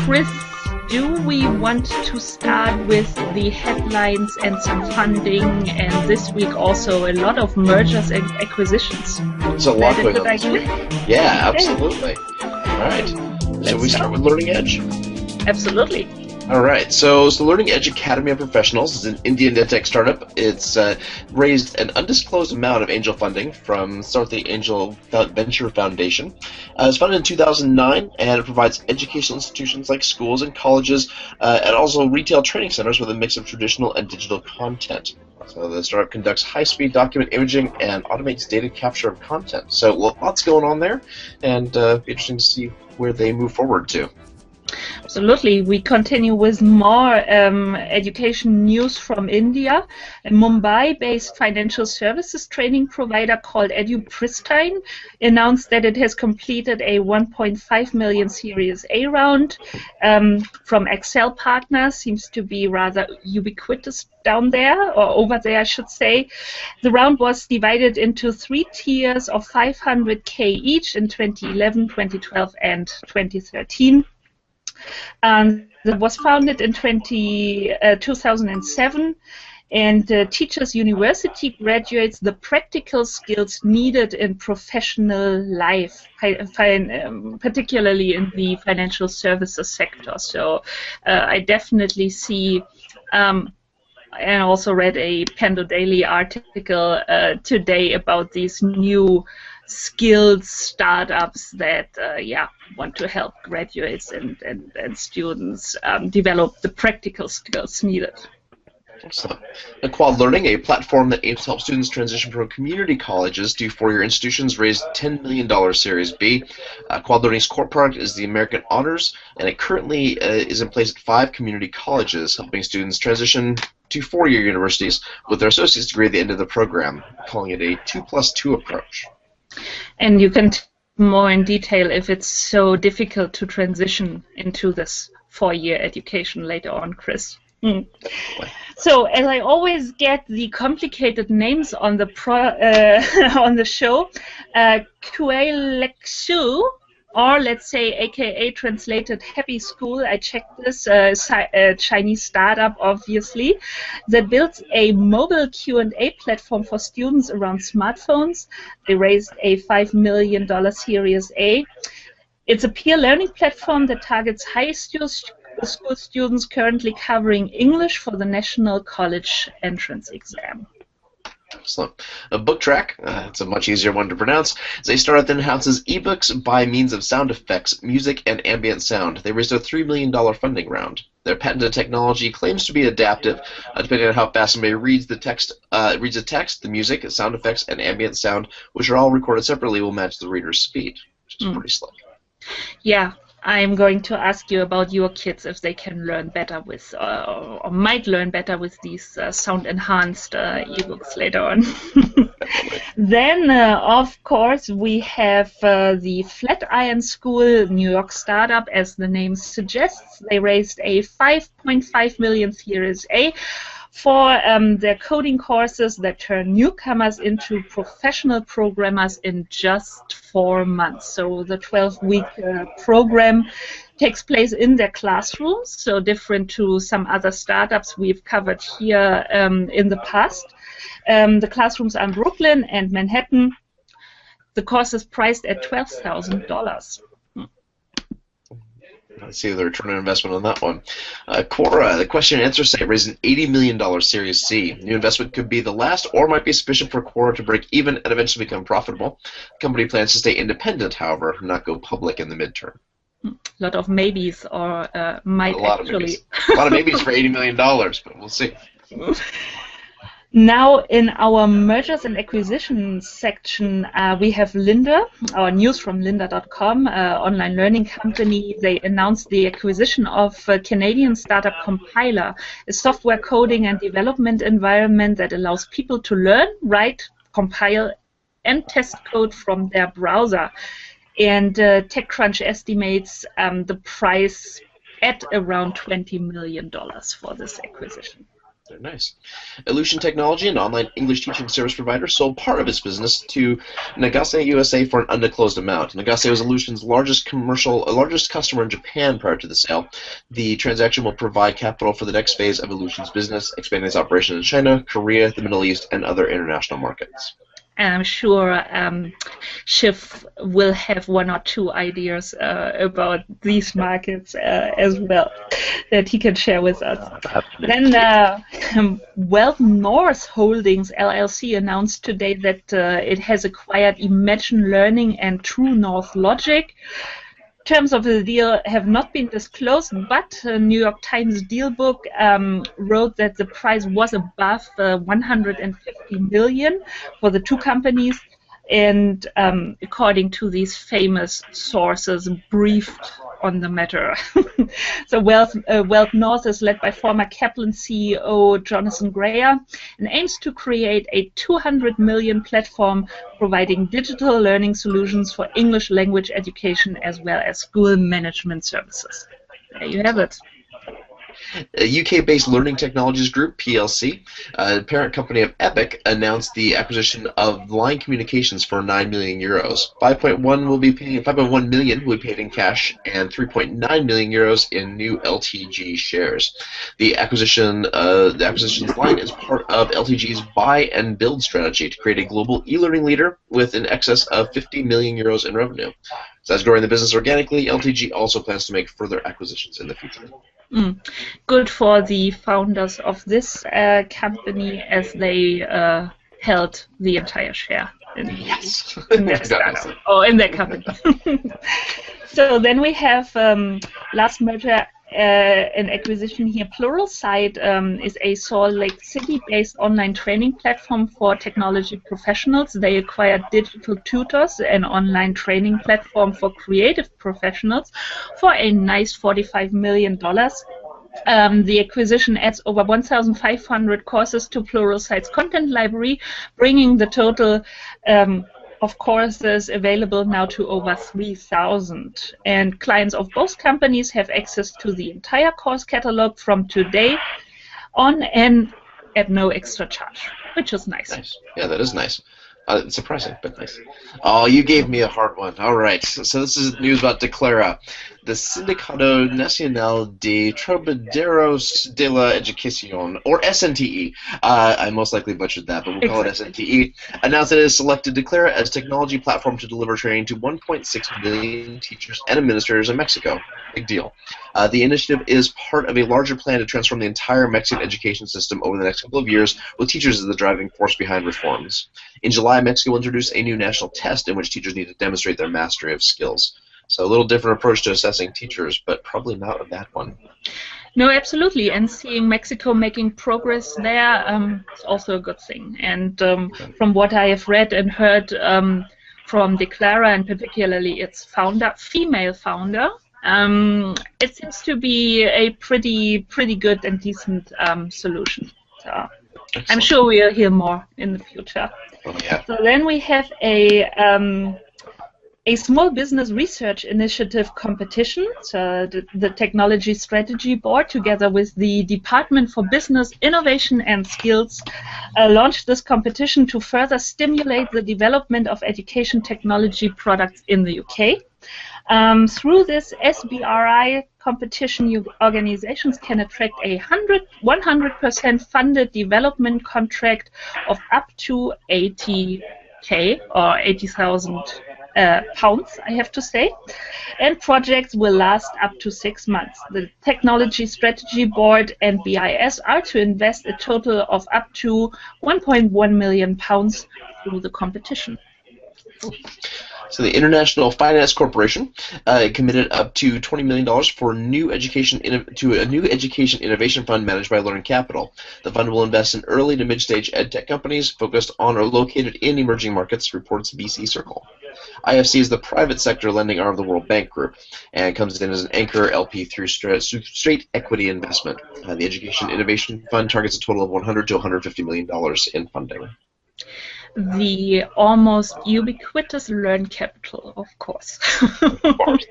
Chris, do we want to start with the headlines and some funding, and this week also a lot of mergers and acquisitions? There's a lot going on this week. Yeah, absolutely. All right. Shall we start with Learning Edge? Absolutely. All right, so the Learning Edge Academy of Professionals is an Indian edtech startup. It's raised an undisclosed amount of angel funding from South Angel Venture Foundation. It was founded in 2009, and it provides educational institutions like schools and colleges, and also retail training centers with a mix of traditional and digital content. So the startup conducts high-speed document imaging and automates data capture of content. So lots going on there, and it'll be interesting to see where they move forward to. Absolutely. We continue with more education news from India. A Mumbai-based financial services training provider called EduPristine announced that it has completed a 1.5 million Series A round from Excel partners. Seems to be rather ubiquitous down there, or over there, I should say. The round was divided into 3 tiers of 500K each in 2011, 2012, and 2013. It was founded in 2007 and teaches university graduates the practical skills needed in professional life, particularly in the financial services sector. So I definitely see, and also read a Pando Daily article today about these new skilled startups that want to help graduates and students develop the practical skills needed. Excellent. Quad Learning, a platform that aims to help students transition from community colleges to four-year institutions, raised $10 million Series B. Quad Learning's core product is the American Honors, and it currently is in place at 5 community colleges, helping students transition to four-year universities with their associate's degree at the end of the program, calling it a 2+2 approach. And you can more in detail if it's so difficult to transition into this 4-year education later on, Chris. So, as I always get the complicated names on the on the show, Kualeksu, or let's say AKA translated Happy School, I checked this, a Chinese startup obviously, that builds a mobile Q&A platform for students around smartphones. They raised a $5 million Series A. It's a peer learning platform that targets high school students currently covering English for the National College Entrance Exam. Excellent. BookTrack, it's a much easier one to pronounce. It's a startup that enhances ebooks by means of sound effects, music, and ambient sound. They raised a $3 million funding round. Their patented technology claims to be adaptive, depending on how fast somebody reads the text. The music, the sound effects, and ambient sound, which are all recorded separately, will match the reader's speed, which is pretty slick. Yeah. I'm going to ask you about your kids if they can learn better with, or might learn better with these sound-enhanced ebooks later on. Then, of course, we have the Flatiron School, New York startup, as the name suggests. They raised a $5.5 million Series A for their coding courses that turn newcomers into professional programmers in just 4 months. So the 12-week program takes place in their classrooms, so different to some other startups we've covered here in the past. The classrooms are in Brooklyn and Manhattan. The course is priced at $12,000. Let's see the return on investment on that one. Quora, the question and answer site, raised an $80 million Series C. New investment could be the last or might be sufficient for Quora to break even and eventually become profitable. The company plans to stay independent, however, not go public in the midterm. A lot of maybes, or might actually. A lot of maybes for $80 million, but we'll see. Now, in our mergers and acquisitions section, we have Lynda, our news from lynda.com, online learning company. They announced the acquisition of a Canadian startup Compiler, a software coding and development environment that allows people to learn, write, compile, and test code from their browser. And TechCrunch estimates the price at around $20 million for this acquisition. Very nice. Elution Technology, an online English teaching service provider, sold part of its business to Nagase USA for an undisclosed amount. Nagase was Elution's largest customer in Japan prior to the sale. The transaction will provide capital for the next phase of Elution's business, expanding its operations in China, Korea, the Middle East, and other international markets. And I'm sure Schiff will have one or two ideas about these markets as well that he can share with us. Then Wealth North Holdings LLC announced today that it has acquired Imagine Learning and True North Logic. Terms of the deal have not been disclosed, but New York Times Dealbook wrote that the price was above 150 million for the two companies, and according to these famous sources briefed on the matter. So Wealth North is led by former Kaplan CEO Jonathan Greer and aims to create a 200 million platform providing digital learning solutions for English language education as well as school management services. There you have it. A UK-based Learning Technologies Group (PLC), a parent company of Epic, announced the acquisition of Line Communications for 9 million euros. 5.1 million will be paid in cash, and 3.9 million euros in new LTG shares. The acquisition's line is part of LTG's buy and build strategy to create a global e-learning leader with an excess of 50 million euros in revenue. So, as growing the business organically, LTG also plans to make further acquisitions in the future. Good for the founders of this company, as they held the entire share in their startup or in their company. So then we have last merger and acquisition here. Pluralsight is a Salt Lake City-based online training platform for technology professionals. They acquired Digital Tutors, an online training platform for creative professionals, for a nice $45 million. The acquisition adds over 1,500 courses to Pluralsight's content library, bringing the total of courses available now to over 3,000. And clients of both companies have access to the entire course catalog from today on and at no extra charge, which is nice. Nice. Yeah, that is nice. Surprising, but nice. Oh, you gave me a hard one. All right. So this is news about Declara. The Sindicato Nacional de Trabajadores de la Educación, or SNTE. I most likely butchered that, but we'll call it SNTE. Announced that it has selected Declara as technology platform to deliver training to 1.6 million teachers and administrators in Mexico. Big deal. The initiative is part of a larger plan to transform the entire Mexican education system over the next couple of years, with teachers as the driving force behind reforms. In July, Mexico will introduce a new national test in which teachers need to demonstrate their mastery of skills. So a little different approach to assessing teachers, but probably not a bad one. No, absolutely. And seeing Mexico making progress there is also a good thing. And from what I have read and heard from Declara, and particularly its founder, female founder, it seems to be a pretty good and decent solution. So I'm sure we'll hear more in the future. Oh, yeah. So then we have a small business research initiative competition. So the Technology Strategy Board, together with the Department for Business, Innovation and Skills, launched this competition to further stimulate the development of education technology products in the UK. Through this SBRI competition, organizations can attract a 100% funded development contract of up to 80K or 80,000 pounds, I have to say, and projects will last up to 6 months. The Technology Strategy Board and BIS are to invest a total of up to 1.1 million pounds through the competition. So the International Finance Corporation committed up to $20 million for a new education innovation fund managed by Learning Capital. The fund will invest in early to mid-stage edtech companies focused on or located in emerging markets, reports BC Circle. IFC is the private sector lending arm of the World Bank Group and comes in as an anchor LP through straight equity investment. The Education Innovation Fund targets a total of $100 to $150 million in funding. The almost ubiquitous Learn Capital, of course. Of course.